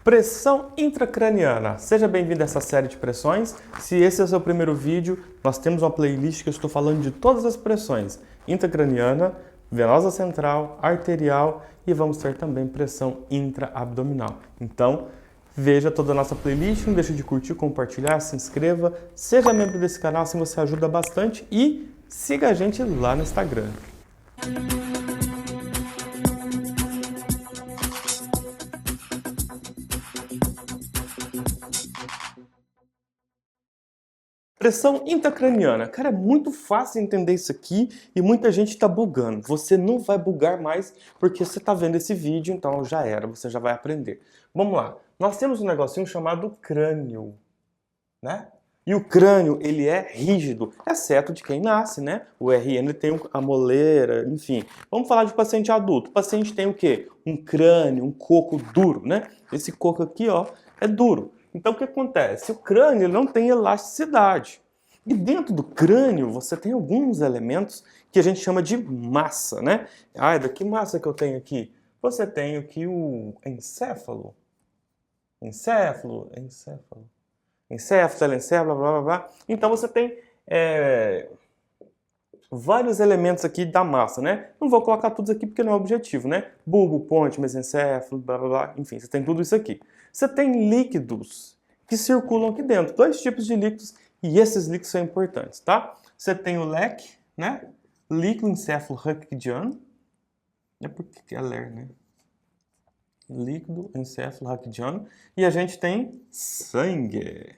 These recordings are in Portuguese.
Pressão intracraniana. Seja bem-vindo a essa série de pressões. Se esse é o seu primeiro vídeo, nós temos uma playlist que eu estou falando de todas as pressões. Intracraniana, venosa central, arterial e vamos ter também pressão intraabdominal. Então, veja toda a nossa playlist, não deixe de curtir, compartilhar, se inscreva, seja membro desse canal, assim você ajuda bastante e siga a gente lá no Instagram. Pressão intracraniana. Cara, é muito fácil entender isso aqui e muita gente está bugando. Você não vai bugar mais porque você está vendo esse vídeo, então já era, você já vai aprender. Vamos lá. Nós temos um negocinho chamado crânio, né? E o crânio, ele é rígido, exceto de quem nasce, né? O RN tem a moleira, enfim. Vamos falar de paciente adulto. O paciente tem o quê? Um crânio, um coco duro, né? Esse coco aqui, ó, é duro. Então o que acontece? O crânio ele não tem elasticidade. E dentro do crânio você tem alguns elementos que a gente chama de massa, né? Ah, que massa que eu tenho aqui? Você tem aqui o encéfalo, telencéfalo, blá blá blá. Então você tem vários elementos aqui da massa, né? Não vou colocar todos aqui porque não é objetivo, né? Bulbo, ponte, mesencéfalo, blá blá blá, enfim, você tem tudo isso aqui. Você tem líquidos que circulam aqui dentro, dois tipos de líquidos, e esses líquidos são importantes, tá? Você tem o LEC, né? Líquido encéfalo-raquidiano, é porque é LER, né? Líquido encéfalo-raquidiano, e a gente tem sangue.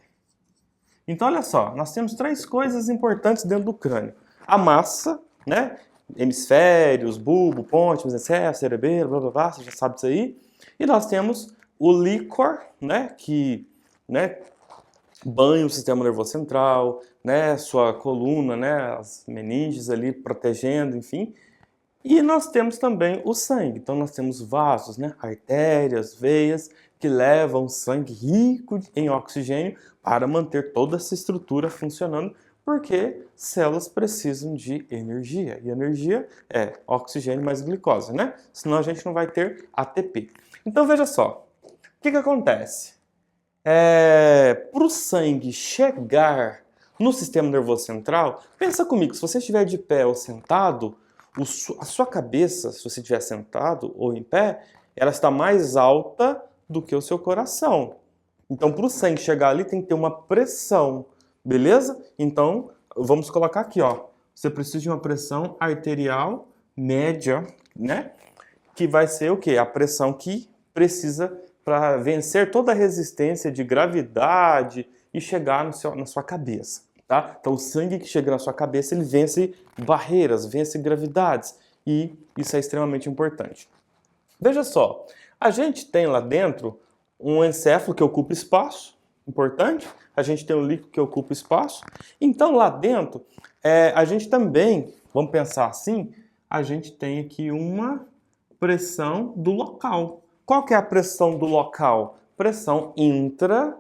Então, olha só, nós temos três coisas importantes dentro do crânio. A massa, né? Hemisférios, bulbo, ponte, mesencéfalo, cerebelo, blá blá blá, você já sabe disso aí. E nós temos o líquor, né? Que, né? Banha o sistema nervoso central, né? Sua coluna, né? As meninges ali protegendo, enfim. E nós temos também o sangue. Então nós temos vasos, né? Artérias, veias, que levam sangue rico em oxigênio para manter toda essa estrutura funcionando, porque células precisam de energia. E energia é oxigênio mais glicose, né? Senão a gente não vai ter ATP. Então veja só, o que acontece? Para o sangue chegar no sistema nervoso central, pensa comigo, se você estiver de pé ou sentado, a sua cabeça, se você estiver sentado ou em pé, ela está mais alta do que o seu coração. Então, para o sangue chegar ali, tem que ter uma pressão, beleza? Então, vamos colocar aqui, ó. Você precisa de uma pressão arterial média, né? Que vai ser o quê? A pressão que precisa para vencer toda a resistência de gravidade e chegar na sua cabeça. Tá? Então o sangue que chega na sua cabeça, ele vence barreiras, vence gravidades, e isso é extremamente importante. Veja só, a gente tem lá dentro um encéfalo que ocupa espaço, importante, a gente tem um líquido que ocupa espaço, então lá dentro a gente também, vamos pensar assim, a gente tem aqui uma pressão do local. Qual que é a pressão do local? Pressão intra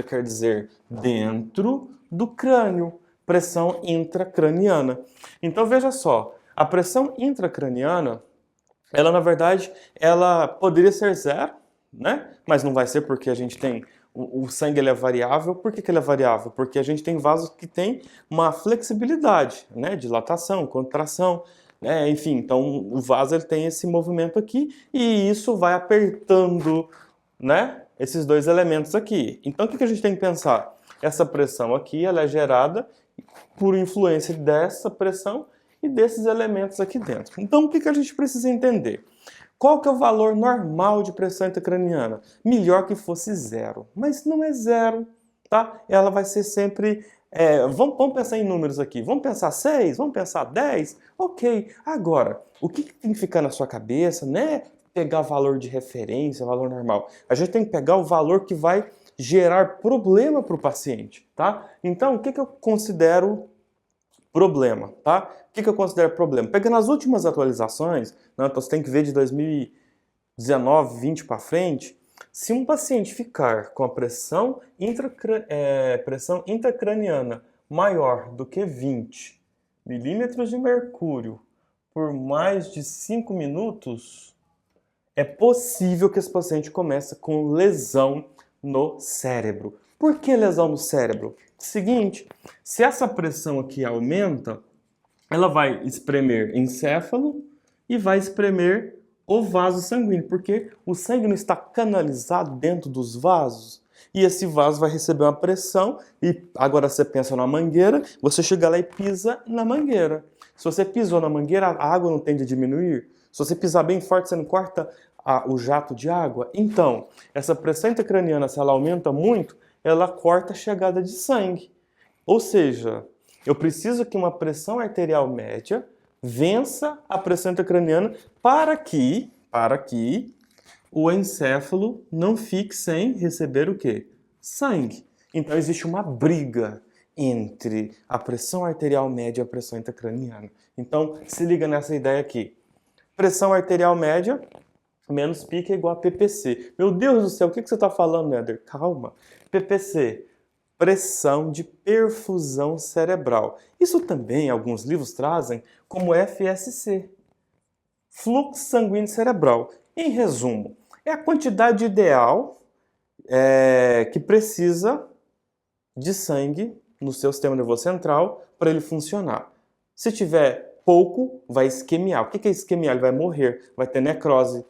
quer dizer dentro do crânio, pressão intracraniana. Então veja só, a pressão intracraniana, ela na verdade, ela poderia ser zero, né? Mas não vai ser porque a gente tem o sangue ele é variável. Por que ele é variável? Porque a gente tem vasos que tem uma flexibilidade, né? Dilatação, contração, né? Enfim, então o vaso ele tem esse movimento aqui e isso vai apertando, né? Esses dois elementos aqui. Então o que a gente tem que pensar? Essa pressão aqui ela é gerada por influência dessa pressão e desses elementos aqui dentro. Então o que a gente precisa entender? Qual que é o valor normal de pressão intracraniana? Melhor que fosse zero, mas não é zero, tá? Ela vai ser sempre... vamos pensar em números aqui. Vamos pensar 6? Vamos pensar 10? Ok. Agora, o que tem que ficar na sua cabeça, né? Pegar valor de referência, valor normal. A gente tem que pegar o valor que vai gerar problema para o paciente, tá? Então, o que eu considero problema, tá? O que eu considero problema? Pegando as últimas atualizações, né, então você tem que ver de 2019, 20 para frente, se um paciente ficar com a pressão intracraniana maior do que 20 milímetros de mercúrio por mais de 5 minutos, é possível que esse paciente comece com lesão no cérebro. Por que lesão no cérebro? Seguinte, se essa pressão aqui aumenta, ela vai espremer encéfalo e vai espremer o vaso sanguíneo, porque o sangue não está canalizado dentro dos vasos. E esse vaso vai receber uma pressão, e agora você pensa na mangueira, você chega lá e pisa na mangueira. Se você pisou na mangueira, a água não tende a diminuir. Se você pisar bem forte, você não corta o jato de água. Então, essa pressão intracraniana, se ela aumenta muito, ela corta a chegada de sangue. Ou seja, eu preciso que uma pressão arterial média vença a pressão intracraniana para que o encéfalo não fique sem receber o quê? Sangue. Então existe uma briga entre a pressão arterial média e a pressão intracraniana. Então se liga nessa ideia aqui. Pressão arterial média menos pique é igual a PPC. Meu Deus do céu, o que você está falando, Éder? Calma. PPC, pressão de perfusão cerebral. Isso também alguns livros trazem como FSC, fluxo sanguíneo cerebral. Em resumo, é a quantidade ideal que precisa de sangue no seu sistema nervoso central para ele funcionar. Se tiver pouco, vai isquemiar. O que é isquemiar? Ele vai morrer, vai ter necrose,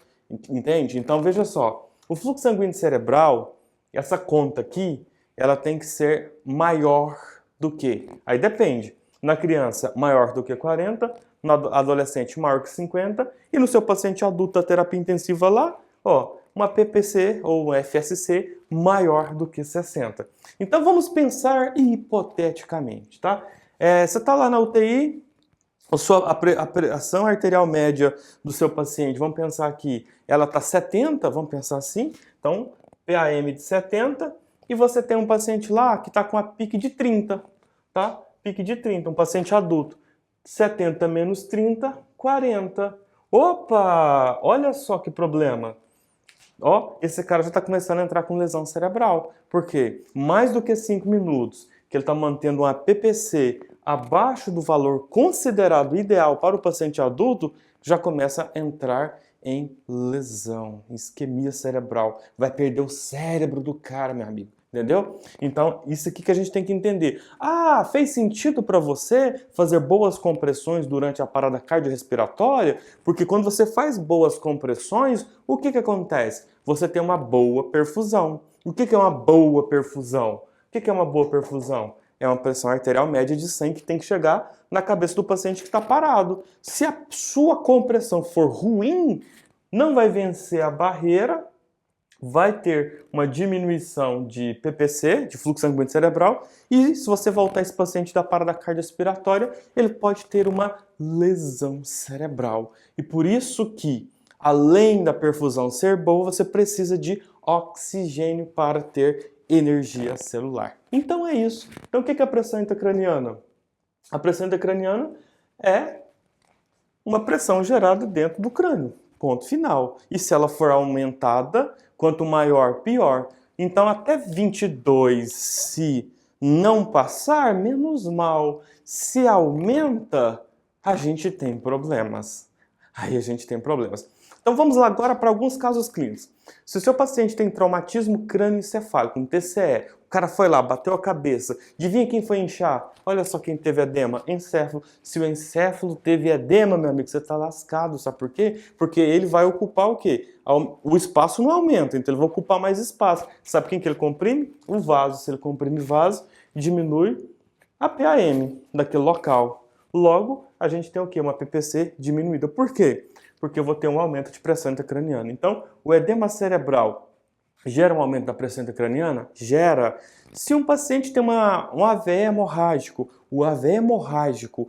entende? Então veja só, o fluxo sanguíneo cerebral, essa conta aqui, ela tem que ser maior do que. Aí depende. Na criança, maior do que 40, no adolescente, maior que 50, e no seu paciente adulto, a terapia intensiva lá, ó, uma PPC ou um FSC maior do que 60. Então vamos pensar hipoteticamente, tá? Você está lá na UTI, a pressão arterial média do seu paciente, vamos pensar aqui, ela está 70, vamos pensar assim, então PAM de 70, e você tem um paciente lá que está com a pique de 30, tá? Pique de 30, um paciente adulto. 70 menos 30, 40. Opa! Olha só que problema. Ó, esse cara já está começando a entrar com lesão cerebral. Por quê? Mais do que 5 minutos que ele está mantendo uma PPC abaixo do valor considerado ideal para o paciente adulto, já começa a entrar em lesão, isquemia cerebral. Vai perder o cérebro do cara, meu amigo. Entendeu? Então, isso aqui que a gente tem que entender. Ah, fez sentido para você fazer boas compressões durante a parada cardiorrespiratória? Porque quando você faz boas compressões, o que acontece? Você tem uma boa perfusão. O que é uma boa perfusão? O que é uma boa perfusão? É uma pressão arterial média de sangue que tem que chegar na cabeça do paciente que está parado. Se a sua compressão for ruim, não vai vencer a barreira, vai ter uma diminuição de PPC, de fluxo sanguíneo cerebral, e se você voltar esse paciente da parada cardiorrespiratória, ele pode ter uma lesão cerebral. E por isso que, além da perfusão ser boa, você precisa de oxigênio para ter energia celular. Então é isso. Então o que é a pressão intracraniana? A pressão intracraniana é uma pressão gerada dentro do crânio. Ponto final. E se ela for aumentada, quanto maior, pior. Então, até 22, se não passar, menos mal. Se aumenta, a gente tem problemas. Aí a gente tem problemas. Então, vamos lá agora para alguns casos clínicos. Se o seu paciente tem traumatismo crânioencefálico, um TCE, o cara foi lá, bateu a cabeça, adivinha quem foi inchar? Olha só quem teve edema, encéfalo. Se o encéfalo teve edema, meu amigo, você está lascado, sabe por quê? Porque ele vai ocupar o quê? O espaço não aumenta, então ele vai ocupar mais espaço. Sabe quem que ele comprime? O vaso. Se ele comprime o vaso, diminui a PAM daquele local. Logo, a gente tem o quê? Uma PPC diminuída. Por quê? Porque eu vou ter um aumento de pressão intracraniana. Então, o edema cerebral gera um aumento da pressão intracraniana? Gera. Se um paciente tem um AVE hemorrágico, o AVE hemorrágico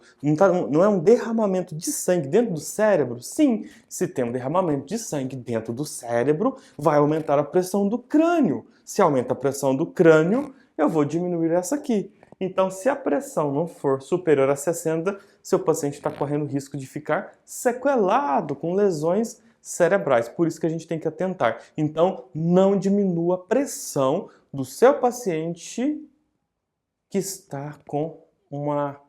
não é um derramamento de sangue dentro do cérebro? Sim, se tem um derramamento de sangue dentro do cérebro, vai aumentar a pressão do crânio. Se aumenta a pressão do crânio, eu vou diminuir essa aqui. Então, se a pressão não for superior a 60, seu paciente está correndo risco de ficar sequelado com lesões cerebrais. Por isso que a gente tem que atentar. Então, não diminua a pressão do seu paciente que está com uma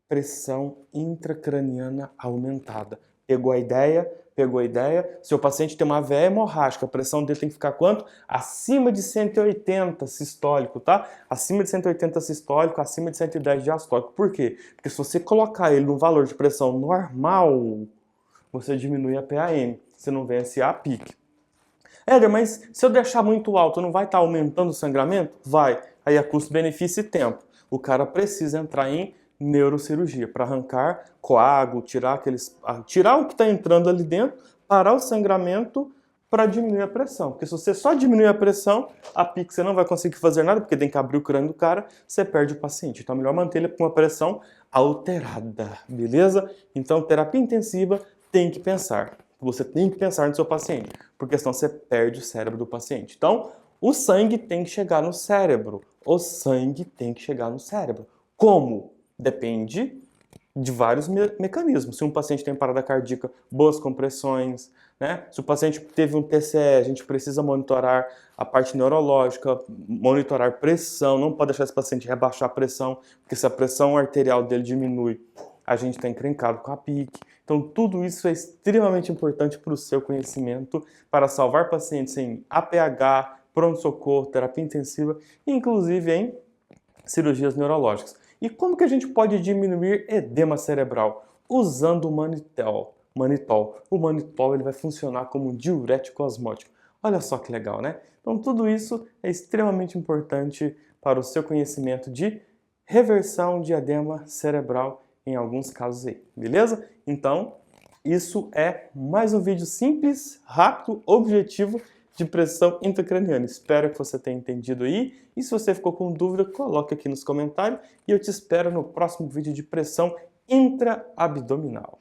pressão intracraniana aumentada. Pegou a ideia? Pegou a ideia? Seu paciente tem uma AVE hemorrágica, a pressão dele tem que ficar quanto? Acima de 180 sistólico, tá? Acima de 180 sistólico, acima de 110 diastólico. Por quê? Porque se você colocar ele num valor de pressão normal, você diminui a PAM, você não vence a pique. Éder, mas se eu deixar muito alto, não vai estar aumentando o sangramento? Vai. Aí é custo-benefício e tempo. O cara precisa entrar em neurocirurgia para arrancar coágulo, tirar o que está entrando ali dentro, parar o sangramento para diminuir a pressão. Porque se você só diminuir a pressão, a PIC você não vai conseguir fazer nada, porque tem que abrir o crânio do cara, você perde o paciente. Então é melhor manter ele com uma pressão alterada, beleza? Então terapia intensiva tem que pensar. Você tem que pensar no seu paciente, porque senão você perde o cérebro do paciente. Então, o sangue tem que chegar no cérebro. O sangue tem que chegar no cérebro. Como? Depende de vários mecanismos. Se um paciente tem parada cardíaca, boas compressões, né? Se o paciente teve um TCE, a gente precisa monitorar a parte neurológica, monitorar pressão, não pode deixar esse paciente rebaixar a pressão, porque se a pressão arterial dele diminui, a gente está encrencado com a PIC. Então, tudo isso é extremamente importante para o seu conhecimento, para salvar pacientes em APH, pronto-socorro, terapia intensiva, inclusive em cirurgias neurológicas. E como que a gente pode diminuir edema cerebral? Usando o manitol. O manitol ele vai funcionar como um diurético osmótico. Olha só que legal, né? Então, tudo isso é extremamente importante para o seu conhecimento de reversão de edema cerebral em alguns casos aí, beleza? Então, isso é mais um vídeo simples, rápido, objetivo de pressão intracraniana. Espero que você tenha entendido aí. E se você ficou com dúvida, coloque aqui nos comentários. E eu te espero no próximo vídeo de pressão intraabdominal.